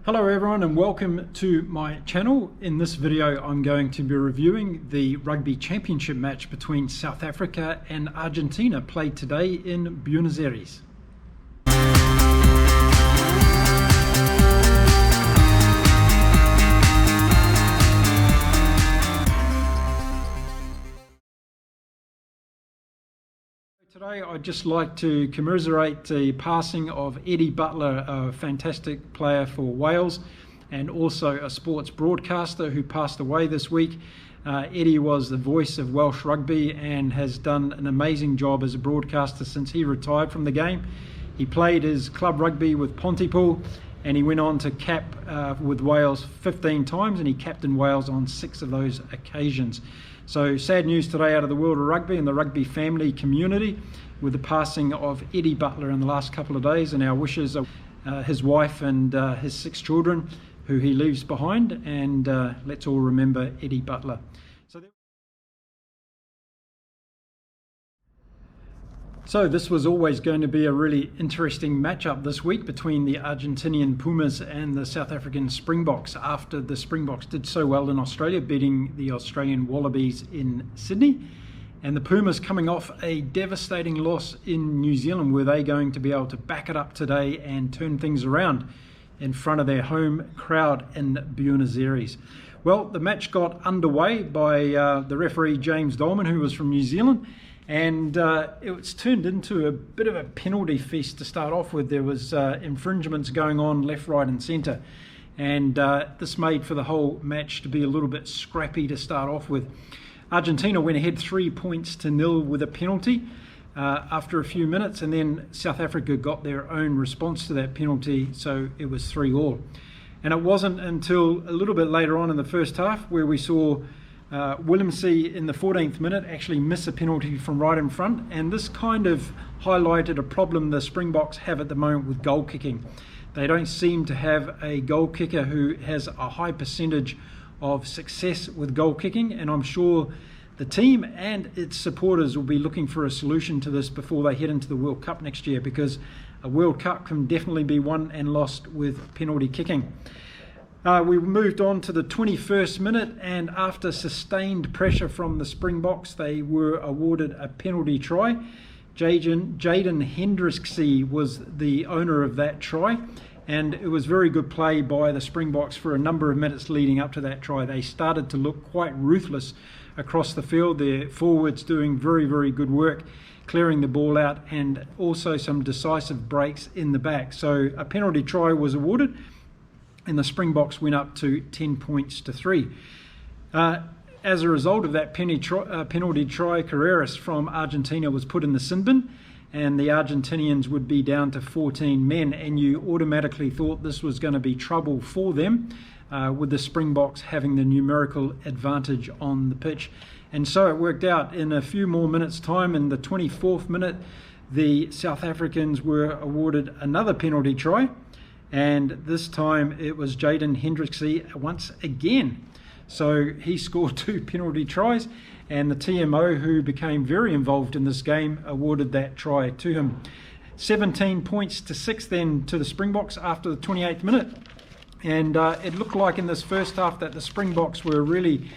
Hello everyone and welcome to my channel. In this video I'm going to be reviewing the Rugby Championship match between South Africa and Argentina played today in Buenos Aires. Today I'd just like to commiserate the passing of Eddie Butler, a fantastic player for Wales and also a sports broadcaster who passed away this week. Eddie was the voice of Welsh rugby and has done an amazing job as a broadcaster since he retired from the game. He played his club rugby with Pontypool and he went on to cap with Wales 15 times and he captained Wales on 6 of those occasions. So sad news today out of the world of rugby and the rugby family community with the passing of Eddie Butler in the last couple of days, and our wishes are his wife and his 6 children who he leaves behind, and let's all remember Eddie Butler. So this was always going to be a really interesting matchup this week between the Argentinian Pumas and the South African Springboks after the Springboks did so well in Australia, beating the Australian Wallabies in Sydney. And the Pumas coming off a devastating loss in New Zealand. Were they going to be able to back it up today and turn things around in front of their home crowd in Buenos Aires? Well, the match got underway by the referee James Dolman, who was from New Zealand. And it was turned into a bit of a penalty feast to start off with. There was infringements going on left, right and centre. And this made for the whole match to be a little bit scrappy to start off with. Argentina went ahead 3-0 with a penalty after a few minutes. And then South Africa got their own response to that penalty. So it was 3-3. And it wasn't until a little bit later on in the first half where we saw Willemse in the 14th minute actually miss a penalty from right in front, and this kind of highlighted a problem the Springboks have at the moment with goal kicking. They don't seem to have a goal kicker who has a high percentage of success with goal kicking, and I'm sure the team and its supporters will be looking for a solution to this before they head into the World Cup next year, because a World Cup can definitely be won and lost with penalty kicking. We moved on to the 21st minute, and after sustained pressure from the Springboks, they were awarded a penalty try. Jaden Hendrikse was the owner of that try, and it was very good play by the Springboks for a number of minutes leading up to that try. They started to look quite ruthless across the field, their forwards doing very, very good work, clearing the ball out, and also some decisive breaks in the back. So a penalty try was awarded, and the Springboks went up to 10 points to 3. As a result of that penalty try, Carreras from Argentina was put in the sin bin, and the Argentinians would be down to 14 men, and you automatically thought this was going to be trouble for them, with the Springboks having the numerical advantage on the pitch. And so it worked out. In a few more minutes' time, in the 24th minute, the South Africans were awarded another penalty try, and this time it was Jaden Hendrikse once again. So he scored 2 penalty tries, and the TMO, who became very involved in this game, awarded that try to him. 17 points to 6 then to the Springboks after the 28th minute. And it looked like in this first half that the Springboks were really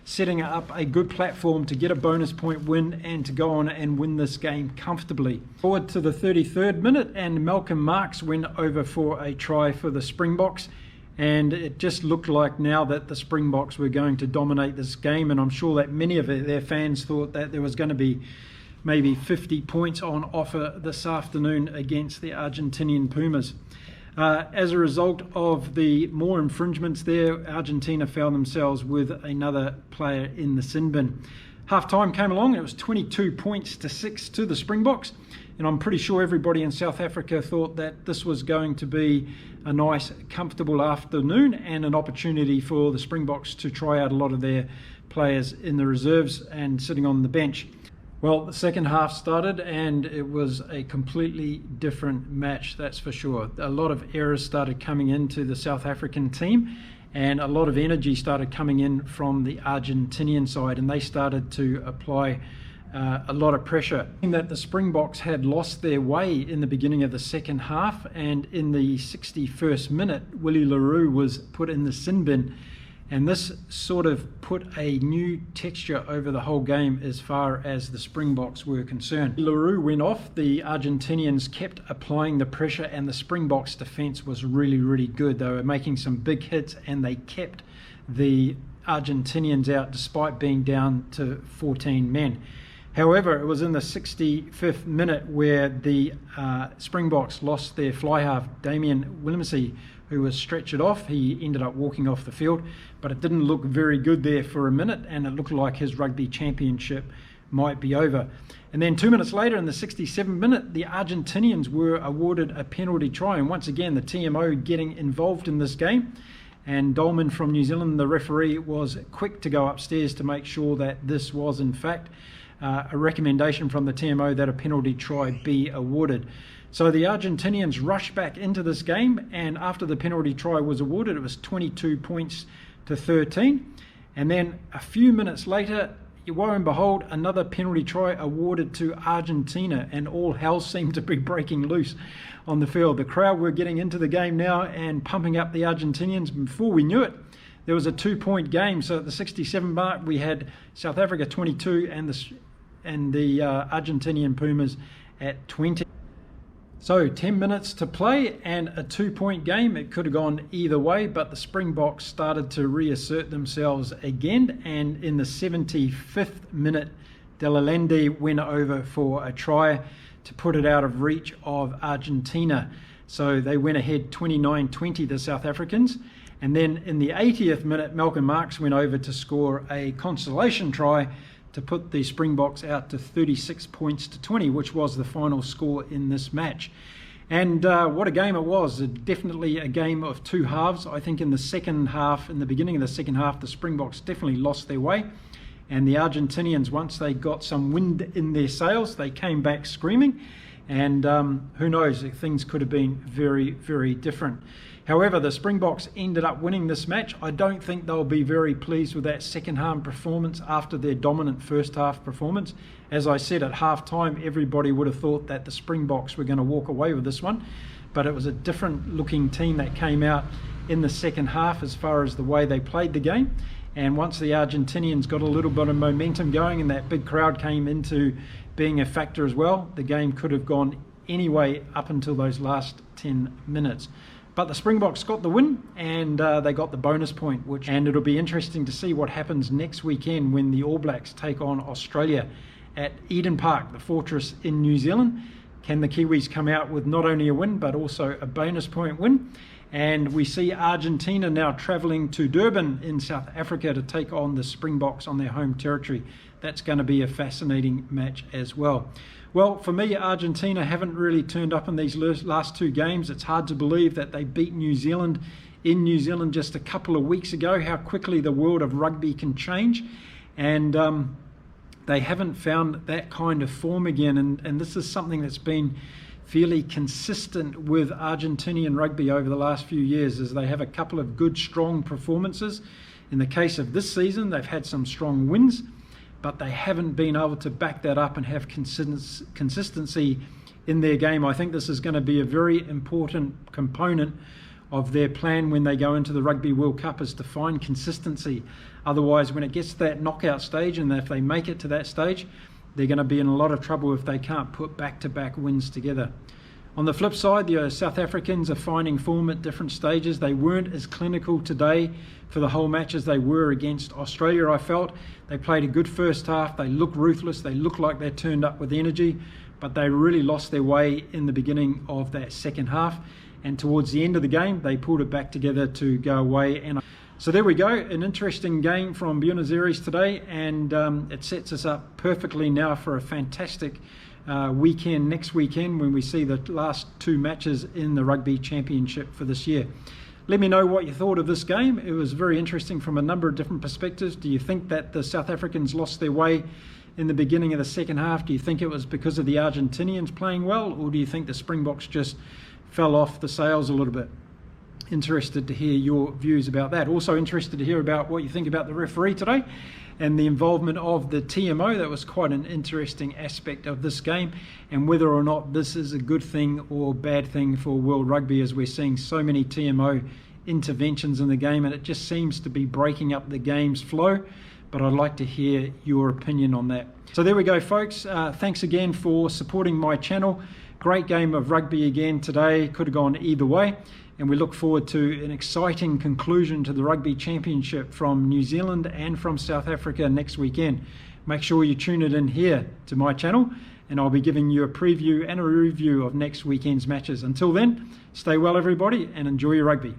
setting up a good platform to get a bonus point win and to go on and win this game comfortably. Forward to the 33rd minute, and Malcolm Marx went over for a try for the Springboks, and it just looked like now that the Springboks were going to dominate this game, and I'm sure that many of their fans thought that there was going to be maybe 50 points on offer this afternoon against the Argentinian Pumas. As a result of the more infringements there, Argentina found themselves with another player in the sin bin. Half time came along, it was 22 points to 6 to the Springboks, and I'm pretty sure everybody in South Africa thought that this was going to be a nice, comfortable afternoon and an opportunity for the Springboks to try out a lot of their players in the reserves and sitting on the bench. Well, the second half started and it was a completely different match, that's for sure. A lot of errors started coming into the South African team, and a lot of energy started coming in from the Argentinian side, and they started to apply a lot of pressure. In that the Springboks had lost their way in the beginning of the second half, and in the 61st minute, Willie LaRue was put in the sin bin, and this sort of put a new texture over the whole game as far as the Springboks were concerned. LaRue went off, the Argentinians kept applying the pressure, and the Springboks defence was really, really good. They were making some big hits, and they kept the Argentinians out despite being down to 14 men. However, it was in the 65th minute where the Springboks lost their fly half, Damien Willemse, who was stretchered off. He ended up walking off the field, but it didn't look very good there for a minute, and it looked like his Rugby Championship might be over. And then 2 minutes later, in the 67th minute, the Argentinians were awarded a penalty try, and once again the TMO getting involved in this game. And Dolman from New Zealand, the referee, was quick to go upstairs to make sure that this was in fact a recommendation from the TMO that a penalty try be awarded. So the Argentinians rushed back into this game, and after the penalty try was awarded, it was 22 points to 13. And then a few minutes later, lo and behold, another penalty try awarded to Argentina, and all hell seemed to be breaking loose on the field. The crowd were getting into the game now and pumping up the Argentinians. Before we knew it, there was a 2-point game. So at the 67 mark, we had South Africa 22 and the Argentinian Pumas at 20. So 10 minutes to play and a 2-point game. It could have gone either way, but the Springboks started to reassert themselves again, and in the 75th minute, Delalende went over for a try to put it out of reach of Argentina. So they went ahead 29-20, the South Africans. And then in the 80th minute, Malcolm Marx went over to score a consolation try to put the Springboks out to 36 points to 20, which was the final score in this match. And what a game it was. Definitely a game of two halves. I think in the second half, in the beginning of the second half, the Springboks definitely lost their way. And the Argentinians, once they got some wind in their sails, they came back screaming. And who knows, things could have been very, very different. However, the Springboks ended up winning this match. I don't think they'll be very pleased with that second half performance after their dominant first half performance. As I said, at half time, everybody would have thought that the Springboks were going to walk away with this one. But it was a different looking team that came out in the second half as far as the way they played the game. And once the Argentinians got a little bit of momentum going and that big crowd came into being a factor as well, the game could have gone anyway up until those last 10 minutes. But the Springboks got the win, and they got the bonus point, and it'll be interesting to see what happens next weekend when the All Blacks take on Australia at Eden Park, the fortress in New Zealand. Can the Kiwis come out with not only a win, but also a bonus point win? And we see Argentina now travelling to Durban in South Africa to take on the Springboks on their home territory. That's going to be a fascinating match as well. Well, for me, Argentina haven't really turned up in these last two games. It's hard to believe that they beat New Zealand in New Zealand just a couple of weeks ago, how quickly the world of rugby can change. And they haven't found that kind of form again. And this is something that's been fairly consistent with Argentinian rugby over the last few years, as they have a couple of good, strong performances. In the case of this season, they've had some strong wins, but they haven't been able to back that up and have consistency in their game. I think this is going to be a very important component of their plan when they go into the Rugby World Cup, is to find consistency. Otherwise, when it gets to that knockout stage, and if they make it to that stage, they're going to be in a lot of trouble if they can't put back-to-back wins together. On the flip side, the South Africans are finding form at different stages. They weren't as clinical today for the whole match as they were against Australia, I felt. They played a good first half. They looked ruthless. They looked like they turned up with energy, but they really lost their way in the beginning of that second half. And towards the end of the game, they pulled it back together to go away. And so there we go, an interesting game from Buenos Aires today, and it sets us up perfectly now for a fantastic weekend next weekend when we see the last two matches in the Rugby Championship for this year. Let me know what you thought of this game. It was very interesting from a number of different perspectives. Do you think that the South Africans lost their way in the beginning of the second half? Do you think it was because of the Argentinians playing well, or do you think the Springboks just fell off the sails a little bit? Interested to hear your views about that. Also interested to hear about what you think about the referee today and the involvement of the TMO. That was quite an interesting aspect of this game, and whether or not this is a good thing or bad thing for World Rugby, as we're seeing so many TMO interventions in the game and it just seems to be breaking up the game's flow. But I'd like to hear your opinion on that. So there we go, folks. Thanks again for supporting my channel. Great game of rugby again today. Could have gone either way. And we look forward to an exciting conclusion to the Rugby Championship from New Zealand and from South Africa next weekend. Make sure you tune it in here to my channel, and I'll be giving you a preview and a review of next weekend's matches. Until then, stay well everybody and enjoy your rugby.